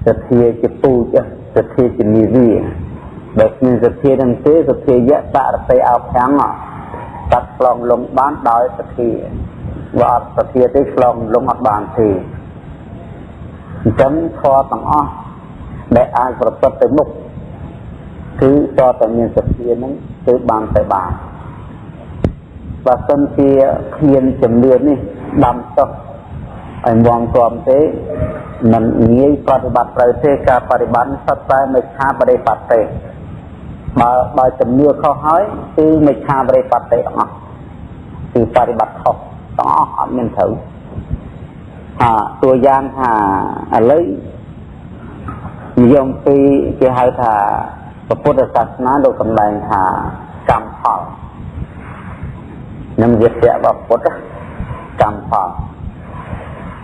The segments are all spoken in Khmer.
សទ្ធាជាពូជសទ្ធាជានិវាបើគ្មានសទ្ធានឹងទេសទ្ធាយៈបរតិអោខាំងតាត់ឆ្លងលងបានដោយសទ្ធាបើអត់សទ្ធាទេឆ្លងលងអត់បានទេអញ្ចឹងធម៌ទាំងអស់ដែលអាចប្រព្រឹត្តទៅមុខគឺតើតែមានសទ្ធានឹងគឺបានទៅបានបើសិនជាគ្មានជំនឿនេះដាំចុះឲ្យមមព្រមទេមិនងាយប្រតិបត្តិត្រូវទេការបប្រតិបត្តិសុទ្ធតែមិច្ឆាបរិបត្តិទេបើជំនឿខុសហើយគឺមិច្ឆាបរិបត្តិទេទាំងអស់គឺបប្រតិបត្តិខុសទាំងអស់អត់មានត្រូវតួយ៉ាងថាឥឡូវនិយមពីគេហៅថាពុទ្ធសាសនាលោកសម្ដែងថាកម្មផលនឹងវិទ្យារបស់ពុទ្ធកម្មផល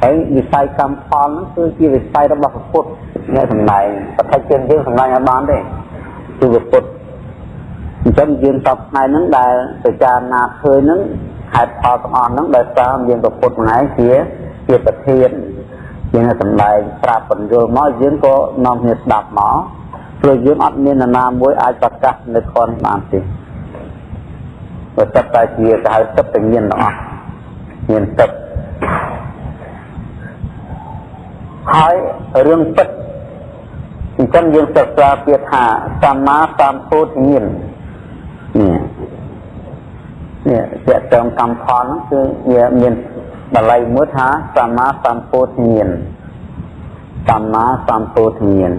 ហើយវិស័យកម្មផលនោះគឺជាវិស័យរបស់ពុទ្ធអ្នកសម្ដែងប្រតិជនយើងសម្ដែងឲ្យបានទេគឺពុទ្ធអញ្ចឹងយើងតបថ្ងៃហ្នឹងដែលពិចារណាឃើញហ្នឹងហេតុផលទាំងអស់ហ្នឹងដោយសារយើងពុទ្ធម្នាក់ជាប្រធានយើងសម្ដែងប្រាប់បញ្យល់មកយើងក៏នាំគ្នាស្ដាប់មកព្រោះយើងអត់មាននរណាមួយអាចប្រកាសនៅខនបានទេព្រោះតែជាគេហៅទឹកតែមានទាំងអស់មានទឹកហើយរឿងពិតអញ្ចឹងយើងសិក្សាពាក្យថាសម្មាសម្ពុទ្ធញាណនេះពាក្យតាមកម្មផលគឺវាមានបាលីមួយថាសម្មាសម្ពុទ្ធញាណសម្មាសម្ពុទ្ធញាណ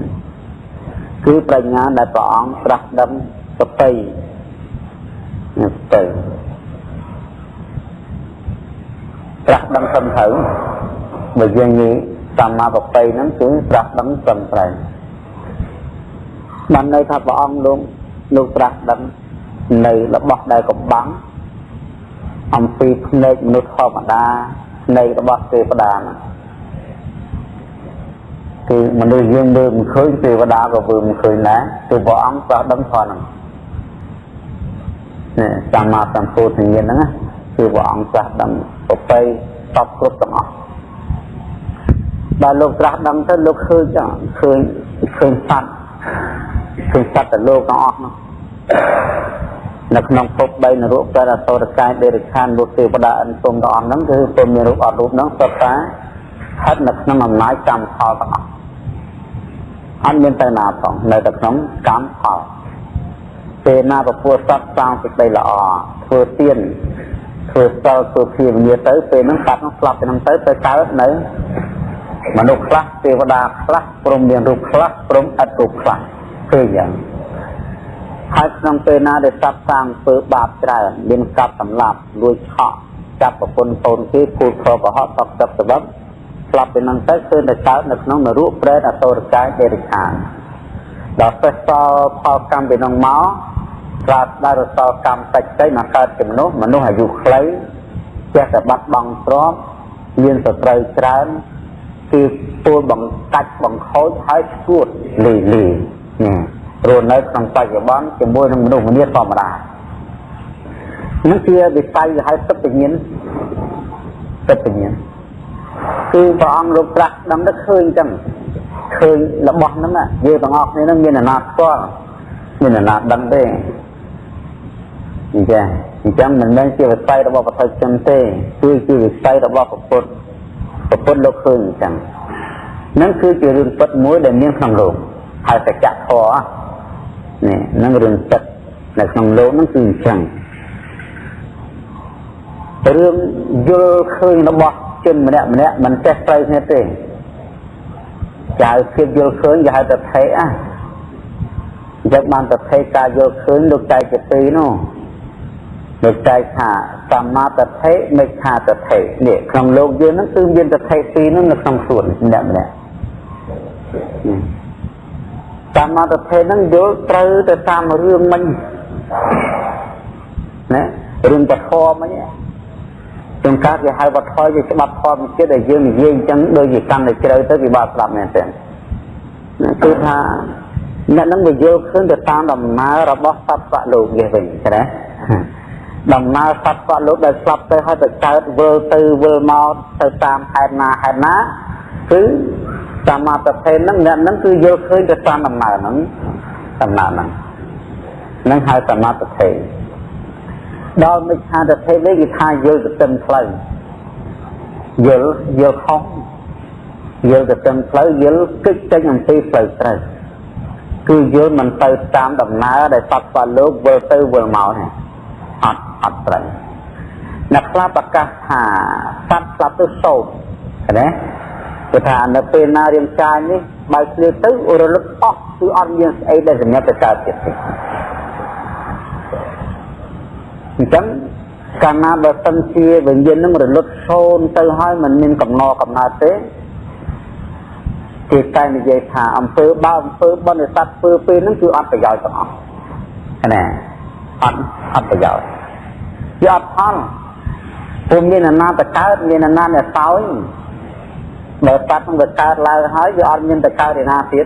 គឺប្រាជ្ញាដែលព្រះអង្គត្រាស់ដឹងសតិត្រាស់ដឹងត្រឹមត្រូវបើយើងនិយាយសម្មាបតិហ្នឹងគឺត្រាស់ដឹងត្រឹមត្រូវបានន័យថាព្រះអង្គលោកត្រាស់ដឹងនៅរបស់ដែលកំបាំងអំពីភ្នែកមនុស្សធម្មតាភ្នែករបស់ទេវតាគឺមនុស្សយើងមើលមិនឃើញទេវតាក៏មើលមិនឃើញដែរគឺព្រះអង្គត្រាស់ដឹងផងហ្នឹងសម្មាសម្ពុទ្ធញាណហ្នឹងគឺព្រះអង្គត្រាស់ដឹងប្រពៃតបគ្រប់ទាំងអស់ដល់លោកត្រាស់ដឹងទៅលោកឃើញសត្វទៅលោកទាំងអស់នោះនៅក្នុងភព3នរកប្រែអសូរកាយដេរខានលោកទេវតាអិនទុំទាំងអស់ហ្នឹងគឺពុំមានរូបអត់រូបហ្នឹងសុទ្ធតែស្ថិតនៅក្នុងអំណាចកម្មផលទាំងអស់អត់មានទៅណាផងនៅតែក្នុងកម្មផលពេលណាពពួកសត្វសាងសេចក្តីល្អធ្វើទានធ្វើសិលធ្វើភាវនាទៅពេលហ្នឹងសត្វហ្នឹងស្លាប់ទៅហ្នឹងទៅកើតនៅមនុស្សខ្លះទេវតាខ្លះព្រមមានរូបខ្លះព្រមអត់រូបខ្លះគឺយ៉ាងហើយក្នុងពេលណាដែលសត្វសាងធ្វើបាបច្រើនមានកាប់សម្លាប់លួចឆក់ចាប់ប្រពន្ធកូនគេពូជខកុហកតបទឹកស្បឹកស្លាប់ទៅហ្នឹងទៅគឺតែកើតនៅក្នុងនរកប្រែតអសូរកាយដេរខានដល់សេះសល់ផលកម្មពីនោះមកកើតដល់រសល់កម្មតិចតិចមកកើតចំណុះមនុស្សអាយុខ្លីចេះតែបាត់បង់ទ្រព្យមានសត្រូវច្រើនគឺពួលបង្កាច់បង្ខូចហើយឈួតលីរស់នៅក្នុងបច្ចុប្បន្នជាមួយនឹងមនុស្សម្នាធម្មតានេះជាវិស័យហៅទឹកបញ្ញាគឺព្រះអង្គលោកត្រាស់ដឹងទៅឃើញចឹងឃើញរបស់ហ្នឹងយើងទាំងអស់គ្នានឹងមានអាណាស្គាល់មានអាណាដឹងទេអញ្ចឹងមិនមែនជាវិស័យរបស់ប្រតិជនទេគឺជាវិស័យរបស់ពុទ្ធលោកឃើញអញ្ចឹងហ្នឹងគឺជារឿងពិតមួយដែលមានក្នុងលោកហើយសច្ចធម៌នេះហ្នឹងរឿងពិតនៅក្នុងលោកហ្នឹងគឺអញ្ចឹងរឿងយល់ឃើញរបស់ជនម្នាក់មិនចេះត្រូវគ្នាទេចៅភាពយល់ឃើញគេហៅថាថេអញ្ចឹងបានតែថេការយល់ឃើញលោកចែកជាពីរនោះលោកចែកថាសម្មាទិដ្ឋិមិច្ឆាទិដ្ឋិនេះក្នុងលោកយើងហ្នឹងគឺមានទិដ្ឋិពីរនោះនៅក្នុងខ្លួនម្នាក់សម្មាទិដ្ឋិហ្នឹងយល់ត្រូវទៅតាមរឿងមិញណារឿងពធមិញចង្ការគេហៅវត្ថុជាច្បាប់ធម្មជាតិដែលយើងនិយាយអញ្ចឹងដូចជាកាន់តែជ្រៅទៅពិបាកស្ដាប់មែនទេគឺថាអ្នកហ្នឹងវាយល់ឃើញទៅតាមដំណើររបស់សត្វលោកនេះវិញឃើញទេដំណើរសត្វលោកដែលស្លាប់ទៅហើយទៅកើតវិលទៅវិលមកទៅតាមហេតុណាគឺ តាមតថេហ្នឹងអ្នកហ្នឹងគឺយល់ឃើញទៅតាមដំណើរហ្នឹងនឹងហៅតាមតថេដល់មិច្ឆាតថេនេះគេថាយល់ទៅទាំងផ្លូវយល់ខុសយល់ទៅទាំងផ្លូវយល់គិតចេញអំពីផ្លូវត្រូវគឺយល់មិនទៅតាមដំណើរដែលសត្វស្វាលោកវិលទៅវិលមកទេអត់ត្រូវអ្នកខ្លះប្រកាសថាសត្វស្លាប់ទៅសោកណាគឺថានៅពេលណារាងកាយនេះបើឃ្លាទៅរលឹកអស់គឺអត់មានស្អីដែលសម្រាប់ទៅកើតទៀតទេអញ្ចឹងកាលណាបើសិនជាវិញ្ញាណនឹងរលត់សូន្យទៅហើយមិនមានកំណើតទេគេតែនិយាយថាអំពើបន់សត្វធ្វើពេលហ្នឹងគឺអត់ប្រយោជន៍ទាំងអស់ណាអត់ប្រយោជន៍វាអត់ផលពុំមានអាណាតកើតមានអាណាអ្នកសោយបើសត្វនឹងវាកើតឡើងហើយវាអត់មានតកើតឯណាទៀត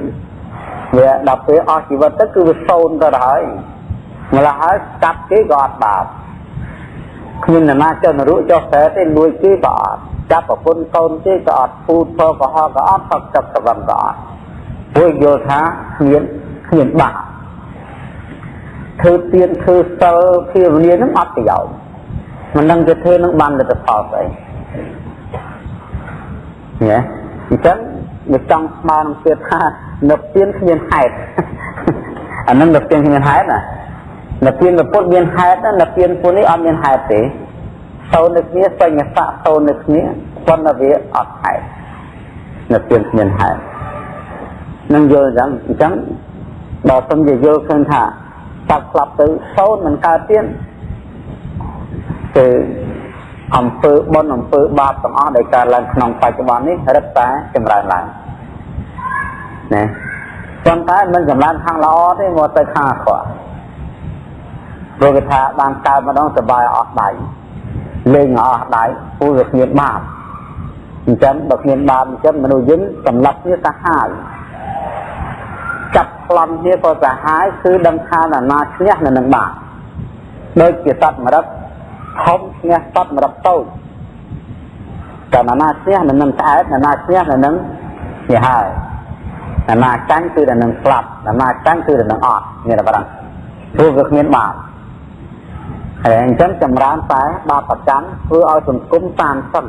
វាដល់ពេលអស់ជីវិតទៅគឺវាសូន្យទៅហើយម្ល៉េះហើយកាប់គេក៏អត់បាបគ្មានអាណាចុះនរកចុះតែទេលួចគេក៏អត់ចាប់ប្រពន្ធកូនគេក៏អត់ពូតពកក៏ហកក៏អត់ផឹកទឹកស្វឹងក៏អត់ពួកយល់ថាគ្មានបាបធ្វើទៀនធ្វើសិលភាវនានឹងអត់ប្រយោជន៍មិនដឹងទៅធ្វើនឹងបានលទ្ធផលស្អីញ៉េអញ្ចឹងវាចង់ស្មាននឹងទៀតថានៅទៀនគ្មានហេតុអានឹងនៅទៀនគ្មានហេតុណានៅទៀនពុទ្ធមានហេតុណានៅទៀនពុទ្ធនេះអត់មានហេតុទេសូននៅគ្នាសញ្ញស័កសូននៅគ្នាប៉ុន្តែវាអត់ហេតុនៅទៀនគ្មានហេតុនឹងយល់អញ្ចឹងដល់ខ្ញុំនិយាយយល់ឃើញថាតាប់ស្លាប់ទៅសូនមិនកើតទៀតគឺអំពើបុណ្យអំពើបាបទាំងអស់ដែលកើតឡើងក្នុងបច្ចុប្បន្ននេះរឹតតែចម្រើនឡើងណាប៉ុន្តែមិនចម្រើនខាងល្អទេមកទៅខាងអាក្រក់ព្រោះគេថាបានកើតម្ដងសបាយអស់ដៃលេងអស់ដៃព្រោះវាគ្មានបាបអញ្ចឹងបើគ្មានបាបអញ្ចឹងមនុស្សយើងសម្លាប់គ្នាសាហាវចាប់ប្លន់គ្នាក៏សាហាវគឺដឹងថាណាឈ្នះនៅនឹងបាបដូចជាសត្វមរឹកធំឈ្នះសត្វមរឹកតូចតែណាឈ្នះនៅនឹងស្អែកណាឈ្នះនៅនឹងនេះហើយណាចាញ់គឺនៅនឹងស្លាប់ណាចាញ់គឺនៅនឹងអត់មានតែប៉ុណ្ណឹងព្រោះវាគ្មានបាបហើយអញ្ចឹងចម្រើនតែបាបប្រចាំធ្វើឲ្យសង្គមតាមសឹង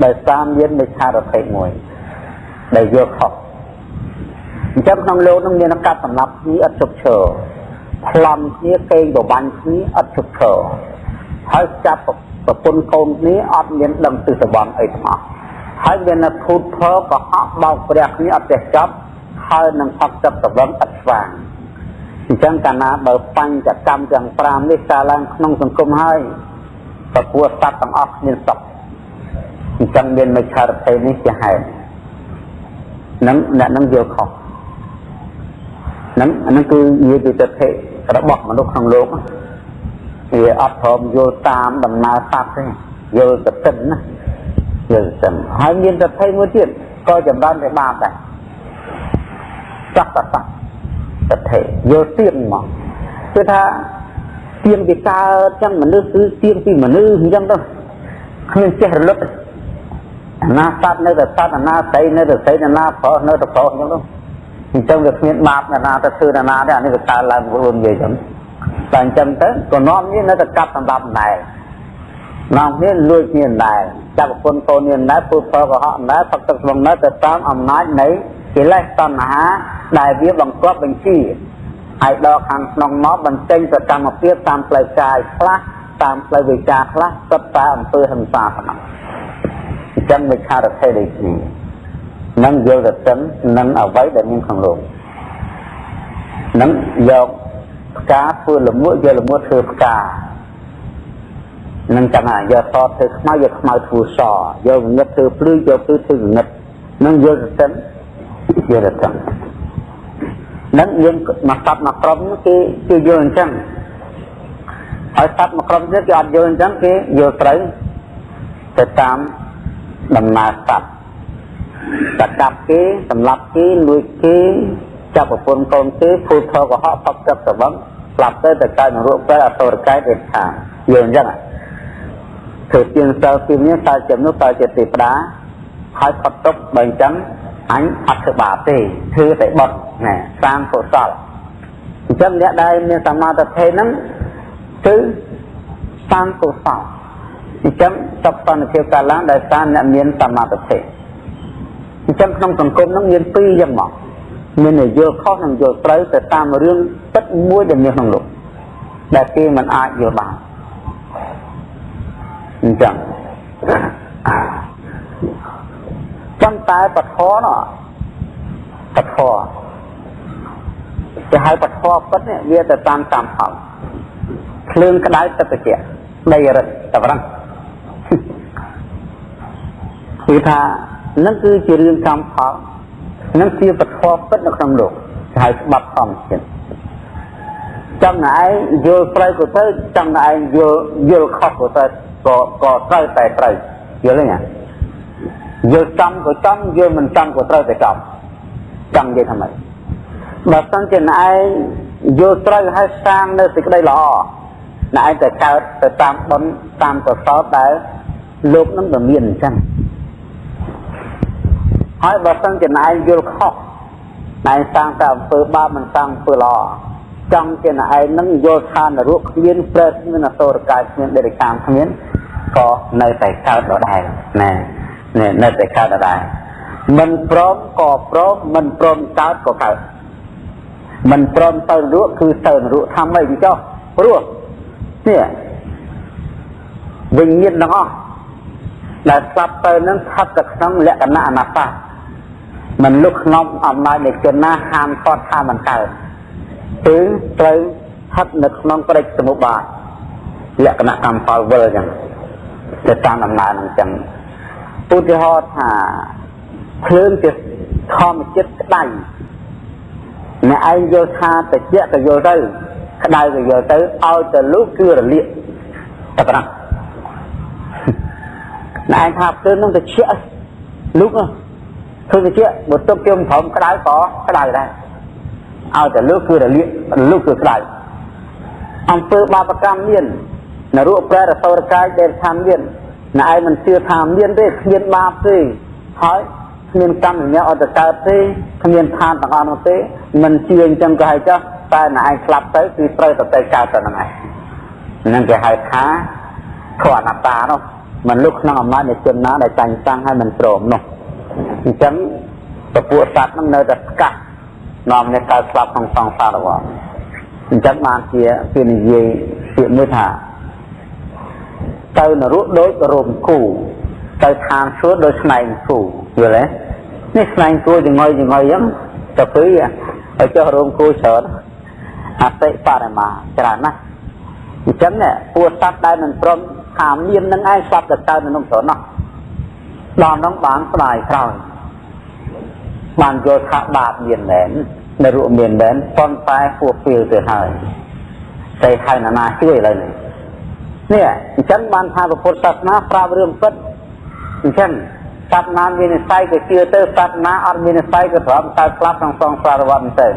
ដោយសារមានមិច្ឆារភេទមួយដែលយកខុសអញ្ចឹងក្នុងលោកនឹងមានកាត់សម្រាប់គ្នាឥតជប់ឈរប្លន់គ្នាកេងប្របាញ់គ្នាឥតជប់ឈរហើយចាប់ប្រពន្ធកូនគ្នាអត់មានដឹងទិសបំអីទាំងអស់ហើយមានតែធូតភើក៏ហក់បោកព្រះគ្នាអត់ចេះចាប់ហើយនឹងផឹកទឹកប្រវឹងឥតស្វាងអញ្ចឹងកាលណាបើបញ្ចកម្មទាំង5នេះកើតឡើងក្នុងសង្គមហើយប្រពោះសត្វទាំងអស់មានសុខអញ្ចឹងមានមិច្ឆារភេទនេះជាហេតុនឹងអ្នកនឹងយកខុសនឹងគឺនិយាយពីទិដ្ឋិរបស់មនុស្សក្នុងលោកវាអត់ព្រមយល់តាមដំណើរសត្វទេយល់ទៅទឹកណាយល់ទៅហើយមានទិដ្ឋិមួយទៀតក៏ចម្រើនតែបាបដែរចាក់តតទិដ្ឋិយល់ទៀងមកគឺថាទៀងពីកើតចឹងមនុស្សគឺទៀងពីមនុស្សអញ្ចឹងទៅគ្មានចេះរលត់អាណាសត្វនៅតែសត្វអាណាស្រីនៅតែស្រីអាណាប្រុសនៅតែប្រុសអញ្ចឹងទៅអញ្ចឹងវាគ្មានបាបណាទៅធ្វើណាទេអានេះវាកើតឡើងខ្លួននិយាយចឹងតែអញ្ចឹងទៅក៏នាំនេះនៅតែកាប់សម្រាប់ដែរនាំនេះលួចគ្នាដែរចាប់ប្រពន្ធកូននេះដែរពូតផលក៏ហក់ដែរផឹកទឹកស្បឹងដែរទៅតាមអំណាចនៃកិលេសតណ្ហាដែលវាបង្កប់បញ្ជាឲ្យដល់ខាងក្នុងមកបញ្ចេញសកម្មភាពតាមផ្លូវកាយខ្លះតាមផ្លូវវិជ្ជាខ្លះសុទ្ធតែអំពើហិង្សាប៉ុណ្ណោះអញ្ចឹងមិច្ឆារភេទដូចនេះនឹងយល់ទៅទាំងនឹងអ្វីដែលមានក្នុងលោកនឹងយកផ្កាធ្វើលមួតយកលមួតធ្វើផ្កានឹងចាំយកសធ្វើខ្មៅយកខ្មៅធ្វើសយកងឹតធ្វើភ្លឺយកភ្លឺធ្វើងឹតនឹងយល់ទៅទាំងយល់ទៅទាំងនឹងយើងមកស្ដាប់មកក្រុមគេយល់អញ្ចឹងហើយស្ដាប់មកក្រុមទៀតគេអត់យល់អញ្ចឹងគេយល់ត្រូវទៅតាមដំណើរស្ដាប់តែកាប់គេសម្លាប់គេលួចគេចាប់ប្រពន្ធកូនគេភូតផលកុហកផឹកទឹកស្បឹងស្លាប់ទៅកើតនរកពេលអសុរកាយទេថាយល់អញ្ចឹងធ្វើទៀងសិលពីនេះតើចំណុះតើជាទេវតាហើយផុតទុកបើអញ្ចឹង អញអត់ធ្វើបាបទេធ្វើតែបុណ្យណាសាងកុសលអញ្ចឹងអ្នកដែលមានសមាធិហ្នឹងគឺសាងកុសលអញ្ចឹងសុខសន្តិភាពកើតឡើងដោយសារអ្នកមានសមាធិអញ្ចឹងក្នុងសង្គមហ្នឹងមានពីរយ៉ាងមកមានយល់ខុសនិងយល់ត្រូវទៅតាមរឿងពិតមួយដែលមានក្នុងលោកដែលគេមិនអាចយល់បានអញ្ចឹងប៉ុន្តែពធនោះពធគេហៅពធពិតនេះវាទៅតាមផលភ្លើងក្តៅទឹកត្រជាក់ដីរឹតតែប្រឹងគឺថានឹងគឺជារឿងកម្មផលនឹងជាពធពិតនៅក្នុងលោកគេហៅច្បាប់ធម្មជាតិចំណែកយល់ត្រូវក៏ទៅចំណែកយល់ខុសក៏ទៅក៏ត្រូវតែត្រូវយល់ទេណាយល់ចំក៏ចំយល់មិនចំក៏ត្រូវតែចំចាំនិយាយថាម៉េចបើសិនជាណែយល់ត្រូវឲ្យសាងនៅសេចក្តីល្អណែតែកើតទៅតាមបុណ្យតាមកុសលដែលលោកនឹងតែមានអញ្ចឹងហើយបើសិនជាណែយល់ខុសណែសាងតែអំពើបាបមិនសាងអំពើល្អចង់ជាណែនឹងយល់ថានរកគ្មានប្រេតគ្មានអសូរកាយគ្មានដេរកាមគ្មានក៏នៅតែកើតដដែលណែនៅតែកើតដដែលមិនព្រមក៏ព្រមមិនព្រមកើតក៏កើតមិនព្រមទៅនរកគឺទៅនរកថាម៉េចចុះព្រោះនេះវិញ្ញាណទាំងអស់ដែលស្លាប់ទៅនឹងស្ថិតនៅក្នុងលក្ខណៈអនត្តាមិនលុបក្នុងអំណាចនៃជនណាហាមឃាត់ថាមិនកើតគឺត្រូវស្ថិតនៅក្នុងបរិច្ឆេទសមុបាទលក្ខណៈកម្មផលវិលអញ្ចឹងទៅតាមដំណើរហ្នឹងអញ្ចឹងឧទាហរណ៍ថាភ្លើងជាធម្មជាតិក្តៅអ្នកឯងយល់ថាតិចក៏យល់ទៅក្តៅក៏យល់ទៅឲ្យទៅលុបគឺរលាកតែប៉ុណ្ណឹងអ្នកឯងថាភ្លើងនឹងតិចលុបគឺតិចបើទុកជុំព្រមក្តៅក៏ក្តៅដែរឲ្យតែលុបគឺរលាកលុបគឺក្តៅអំពើបាបកម្មមាននរកប្រែរសោរកាយដែលថាមានអ្នកឯងមិនជឿថាមានទេគ្មានបាបទេហើយគ្មានកម្មញ្ញអត់ទៅកើតទេគ្មានឋានទាំងអស់នោះទេមិនជឿអញ្ចឹងក៏ហើយចុះតែអ្នកឯងស្លាប់ទៅគឺត្រូវតែកើតទៅហ្នឹងឯងហ្នឹងគេហៅថាធម៌អនត្តានោះមិនលុបក្នុងអំណាចនៃជនណាដែលចាញ់តាំងឲ្យមិនព្រមនោះអញ្ចឹងពពួកសត្វហ្នឹងនៅតែស្កាត់នាំនេះកើតស្លាប់ក្នុងសង្សាររបស់អញ្ចឹងបានជានិយាយពាក្យមួយថាទៅនរកដូចរោមគូទៅឋានសួគ៌ដូចស្នែងគូយល់ទេនេះស្នែងគូជាមួយអញ្ចឹងទៅពីឲ្យចុះរោមគូច្រើនអតិបរមាច្រើនណាស់អញ្ចឹងពួកសត្វដែលមិនព្រមថាមាននឹងឯងស្លាប់ទៅកើតនៅក្នុងត្រណោះដល់នោះបានស្ដាយក្រោយបានយល់ថាបាបមានមែននរកមានមែនប៉ុន្តែពួកពីលទៅហើយតែហើយណាជួយឥឡូវនេះអញ្ចឹងបានថាពុទ្ធសាសនាប្រាប់រឿងពិតអញ្ចឹងសត្វណាមាននិស្ស័យក៏ជឿទៅសត្វណាអត់មាននិស្ស័យក៏ត្រូវតែស្លាប់ក្នុងសង្សារវដ្តទៅ